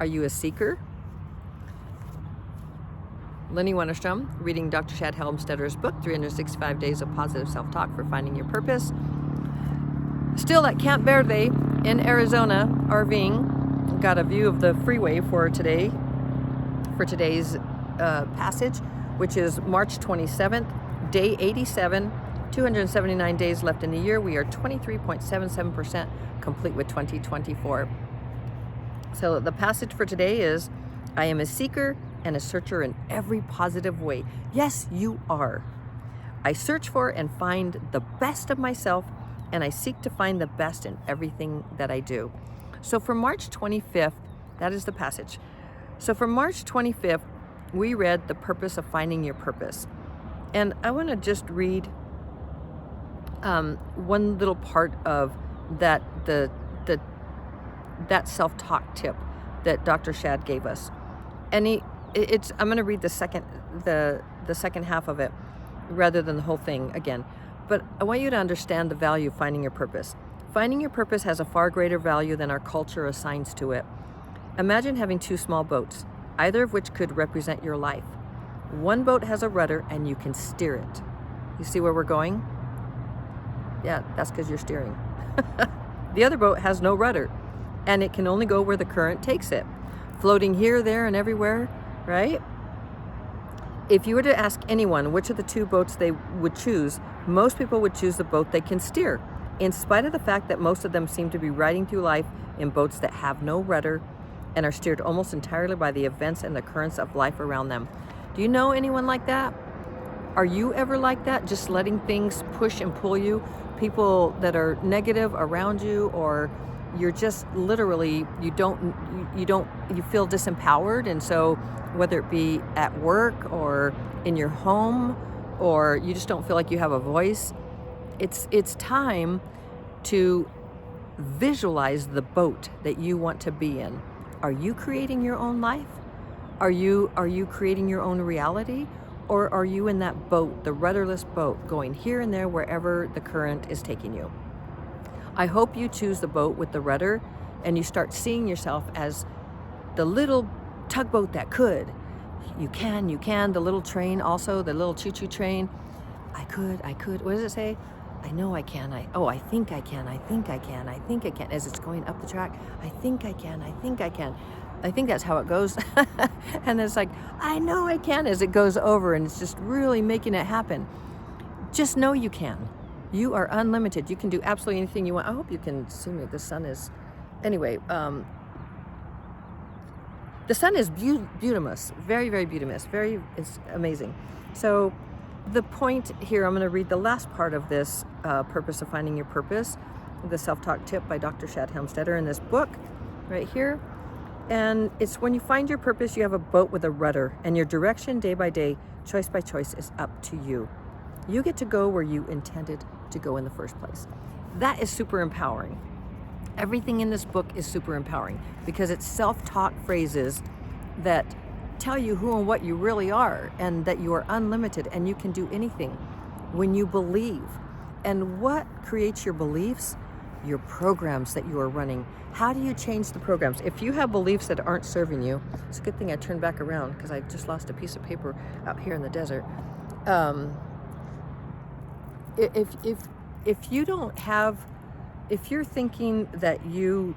Are you a seeker? Lenny Wennerstrom, reading Dr. Shad Helmstetter's book, 365 Days of Positive Self-Talk for Finding Your Purpose. Still at Camp Verde in Arizona, RVing. Got a view of the freeway for today's passage, which is March 27th, day 87, 279 days left in the year. We are 23.77% complete with 2024. So the passage for today is, I am a seeker and a searcher in every positive way. Yes, you are. I search for and find the best of myself, and I seek to find the best in everything that I do. So for March 25th, that is the passage. So for March 25th, we read The Purpose of Finding Your Purpose. And I want to just read one little part of that, that self-talk tip that Dr. Shad gave us. And I'm going to read the second half of it rather than the whole thing again. But I want you to understand the value of finding your purpose. Finding your purpose has a far greater value than our culture assigns to it. Imagine having two small boats, either of which could represent your life. One boat has a rudder and you can steer it. You see where we're going? Yeah, that's because you're steering. The other boat has no rudder, and it can only go where the current takes it, floating here, there, and everywhere, right? If you were to ask anyone which of the two boats they would choose, most people would choose the boat they can steer, in spite of the fact that most of them seem to be riding through life in boats that have no rudder and are steered almost entirely by the events and the currents of life around them. Do you know anyone like that? Are you ever like that? Just letting things push and pull you? People that are negative around you, or you're just literally, you feel disempowered, and so whether it be at work or in your home, or you just don't feel like you have a voice, it's time to visualize the boat that you want to be in. Are you creating your own life? Are you creating your own reality? Or are you in that boat, the rudderless boat, going here and there wherever the current is taking you? I hope you choose the boat with the rudder and you start seeing yourself as the little tugboat that could. You can, the little train also, the little choo-choo train. I could, what does it say? I know I can, I think I can, as it's going up the track. I think I can. I think that's how it goes. And it's like, I know I can, as it goes over, and it's just really making it happen. Just know you can. You are unlimited. You can do absolutely anything you want. I hope you can see me. The sun is, anyway, the sun is beautimous, very, very beautimous, it's amazing. So the point here, I'm going to read the last part of this Purpose of Finding Your Purpose, the self-talk tip by Dr. Shad Helmstetter in this book right here. And it's when you find your purpose, you have a boat with a rudder, and your direction day by day, choice by choice, is up to you. You get to go where you intended to go in the first place. That is super empowering. Everything in this book is super empowering because it's self-talk phrases that tell you who and what you really are, and that you are unlimited and you can do anything when you believe. And what creates your beliefs? Your programs that you are running. How do you change the programs? If you have beliefs that aren't serving you, it's a good thing I turned back around because I just lost a piece of paper out here in the desert. If you don't have, if you're thinking that you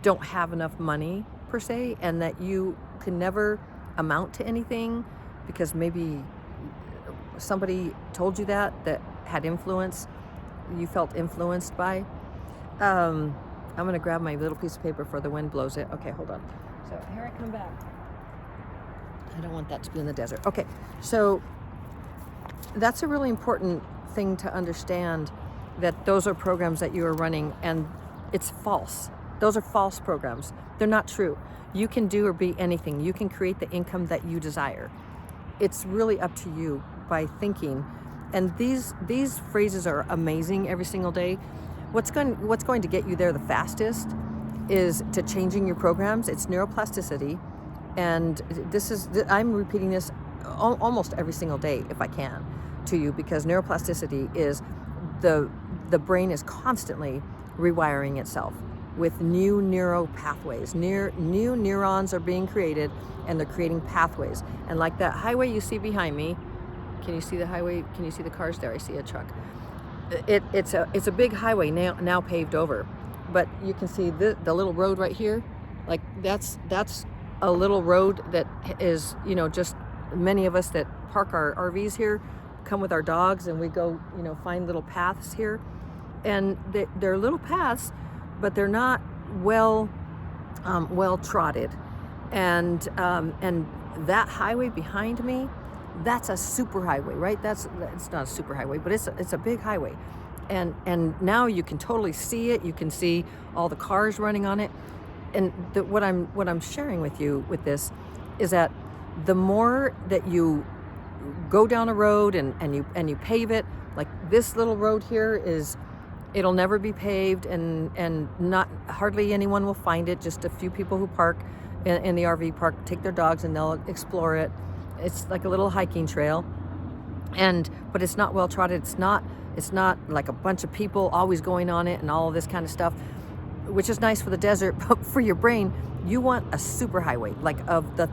don't have enough money per se, and that you can never amount to anything because maybe somebody told you that had influence, you felt influenced by, I'm going to grab my little piece of paper before the wind blows it. Okay, hold on. So here I come back. I don't want that to be in the desert. Okay, so that's a really important thing to understand, that those are programs that you are running, and it's false. Those are false programs. They're not true. You can do or be anything. You can create the income that you desire. It's really up to you by thinking. And these phrases are amazing every single day. What's going to get you there the fastest is to changing your programs. It's neuroplasticity, and I'm repeating this almost every single day if I can to you, because neuroplasticity is the brain is constantly rewiring itself. with new neural pathways. New neurons are being created, and they're creating pathways. And like that highway you see behind me, can you see the highway? Can you see the cars there? I see a truck. It's a big highway now paved over, but you can see the little road right here. Like that's a little road that is, just many of us that park our RVs here come with our dogs, and we go, find little paths here, and they're little paths, but they're not well trotted, and that highway behind me, that's a super highway, right? It's not a super highway, but it's a big highway, and now you can totally see it. You can see all the cars running on it, and what I'm sharing with you with this is that the more that you go down a road and you pave it, like this little road here it'll never be paved, and not hardly anyone will find it. Just a few people who park in the RV park take their dogs and they'll explore it. It's like a little hiking trail, but it's not well trotted. It's not like a bunch of people always going on it and all of this kind of stuff, which is nice for the desert, but for your brain, you want a super highway, like of the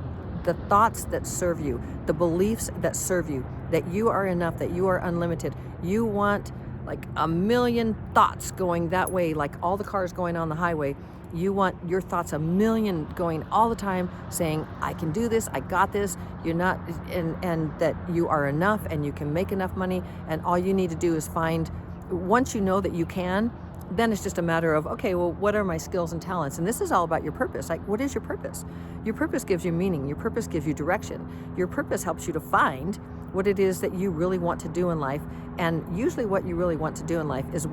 thoughts that serve you, the beliefs that serve you, that you are enough, that you are unlimited. You want like a million thoughts going that way, like all the cars going on the highway. You want your thoughts a million going all the time, saying, I can do this, I got this. You're not, and that you are enough, and you can make enough money, and all you need to do is once you know that you can, then it's just a matter of, okay, well, what are my skills and talents? And this is all about your purpose. Like, what is your purpose? Your purpose gives you meaning. Your purpose gives you direction. Your purpose helps you to find what it is that you really want to do in life. And usually what you really want to do in life is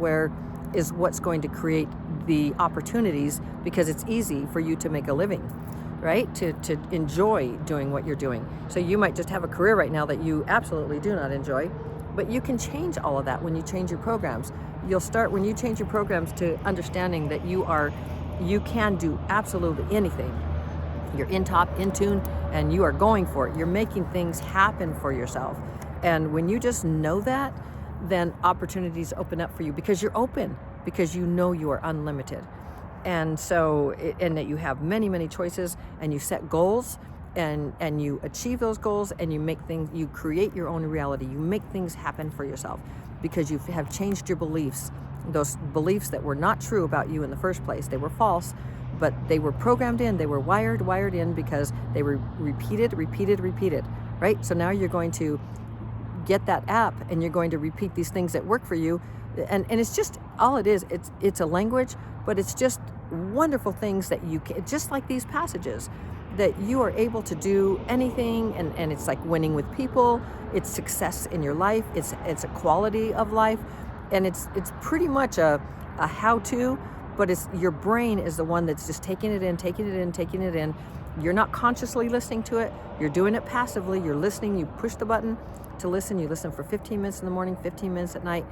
what's going to create the opportunities, because it's easy for you to make a living, right? To enjoy doing what you're doing. So you might just have a career right now that you absolutely do not enjoy, but you can change all of that when you change your programs. You'll start, when you change your programs, to understanding that you can do absolutely anything. You're in tune, and you are going for it. You're making things happen for yourself. And when you just know that, then opportunities open up for you, because you're open, because you know you are unlimited. And so, and that you have many, many choices, and you set goals, and you achieve those goals, and you create your own reality. You make things happen for yourself, because you have changed your beliefs, those beliefs that were not true about you in the first place. They were false, but they were programmed in, they were wired in, because they were repeated, right? So now you're going to get that app, and you're going to repeat these things that work for you. And it's just, all it is, it's a language, but it's just wonderful things that you can, just like these passages, that you are able to do anything, and it's like winning with people, it's success in your life, it's a quality of life, and it's pretty much a how-to, but it's your brain is the one that's just taking it in. You're not consciously listening to it, you're doing it passively, you're listening, you push the button to listen, you listen for 15 minutes in the morning, 15 minutes at night,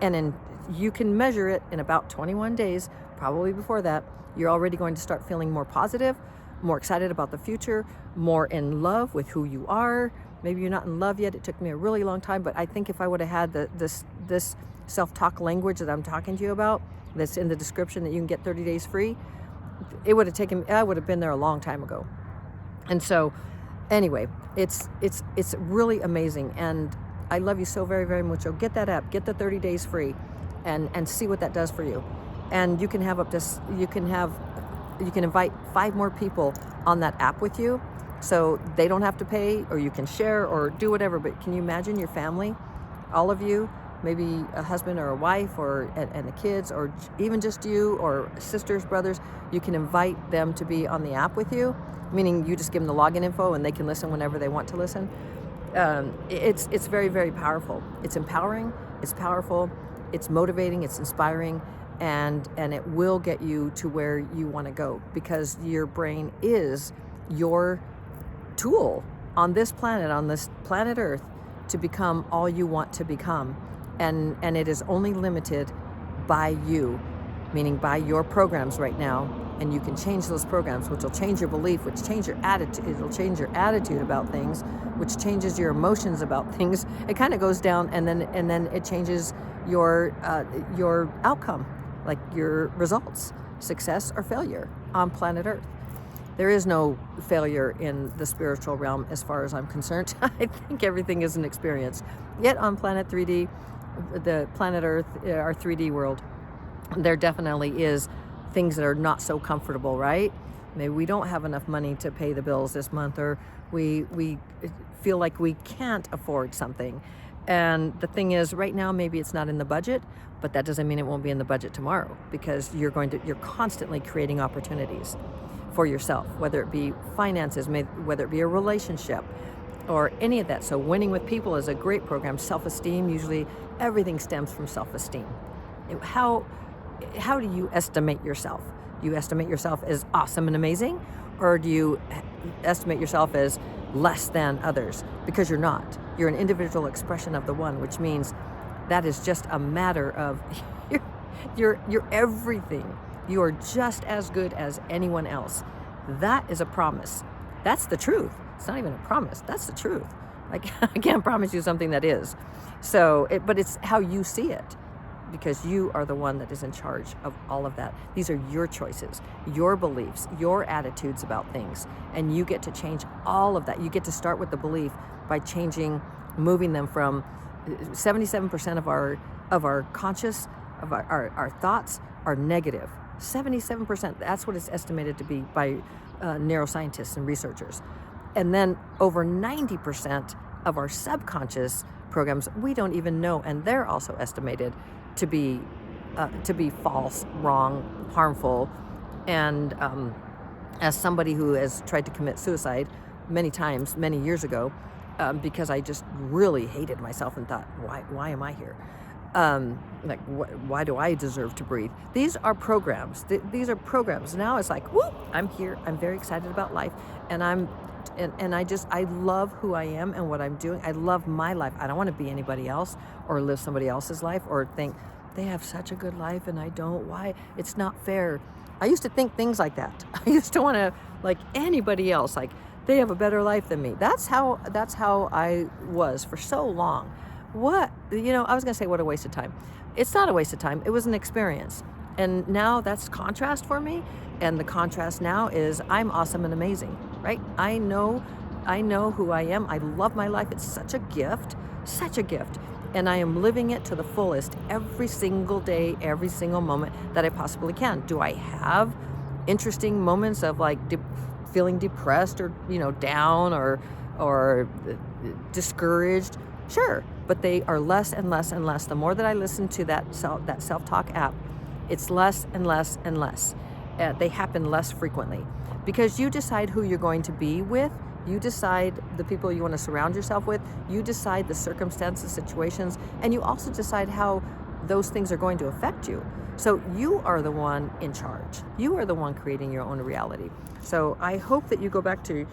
and then you can measure it in about 21 days, probably before that, you're already going to start feeling more positive, more excited about the future, more in love with who you are. Maybe you're not in love yet. It took me a really long time, but I think if I would have had this self-talk language that I'm talking to you about, that's in the description that you can get 30 days free, I would have been there a long time ago. And so anyway, it's really amazing, and I love you so very, very much. So get that app, get the 30 days free, and see what that does for you. And you can invite 5 more people on that app with you, so they don't have to pay, or you can share or do whatever. But can you imagine your family, all of you, maybe a husband or a wife, and the kids, or even just you, or sisters, brothers, you can invite them to be on the app with you, meaning you just give them the login info and they can listen whenever they want to listen. It's very, very powerful. It's empowering, it's powerful, it's motivating, it's inspiring, and it will get you to where you want to go, because your brain is your tool on this planet Earth, to become all you want to become. And it is only limited by you, meaning by your programs right now. And you can change those programs, which will change your belief, which change your attitude. It'll change your attitude about things, which changes your emotions about things. It kind of goes down, and then it changes your outcome, like your results. success or failure on planet Earth. There is no failure in the spiritual realm as far as I'm concerned. I think everything is an experience. Yet on planet 3D, the planet Earth, our 3D world, there definitely is things that are not so comfortable, right? Maybe we don't have enough money to pay the bills this month, or we feel like we can't afford something. And the thing is, right now, maybe it's not in the budget, but that doesn't mean it won't be in the budget tomorrow, because you're constantly creating opportunities for yourself, whether it be finances, whether it be a relationship, or any of that. So Winning with People is a great program. Self-esteem, usually everything stems from self-esteem. How do you estimate yourself? Do you estimate yourself as awesome and amazing, or do you estimate yourself as less than others? Because you're not. You're an individual expression of the one, which means that is just a matter of you're everything. You are just as good as anyone else. That is a promise. That's the truth. It's not even a promise. That's the truth. I can't promise you something that is. But it's how you see it, because you are the one that is in charge of all of that. These are your choices, your beliefs, your attitudes about things, and you get to change all of that. You get to start with the belief by moving them from 77% of our conscious, of our thoughts are negative. 77%, that's what it's estimated to be by neuroscientists and researchers. And then over 90% of our subconscious programs we don't even know, and they're also estimated to be false, wrong, harmful. And as somebody who has tried to commit suicide many times, many years ago, because I just really hated myself and thought, why am I here? Why do I deserve to breathe? These are programs. These are programs. Now it's like, whoop, I'm here. I'm very excited about life, and I love who I am and what I'm doing. I love my life. I don't want to be anybody else or live somebody else's life or think they have such a good life and I don't. Why? It's not fair. I used to think things like that. I used to want to, like anybody else, like they have a better life than me. That's how I was for so long. I was going to say, what a waste of time. It's not a waste of time. It was an experience. And now that's contrast for me. And the contrast now is I'm awesome and amazing, right? I know who I am. I love my life. It's such a gift. And I am living it to the fullest every single day, every single moment that I possibly can. Do I have interesting moments of like feeling depressed or, down or discouraged? Sure, but they are less and less and less. The more that I listen to that self-talk app, it's less and less and less. They happen less frequently because you decide who you're going to be with. You decide the people you want to surround yourself with. You decide the circumstances, situations, and you also decide how those things are going to affect you. So you are the one in charge. You are the one creating your own reality. So I hope that you go back to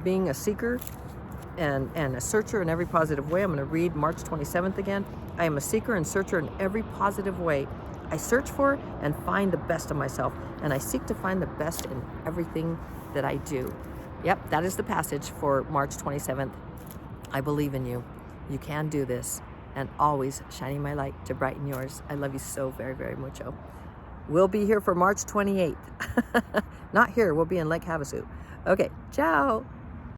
being a seeker and a searcher in every positive way. I'm going to read March 27th again. I am a seeker and searcher in every positive way. I search for and find the best of myself, and I seek to find the best in everything that I do. Yep, that is the passage for March 27th. I believe in you. You can do this, and always shining my light to brighten yours. I love you so very, very mucho. We'll be here for March 28th. Not here, we'll be in Lake Havasu. Okay, ciao.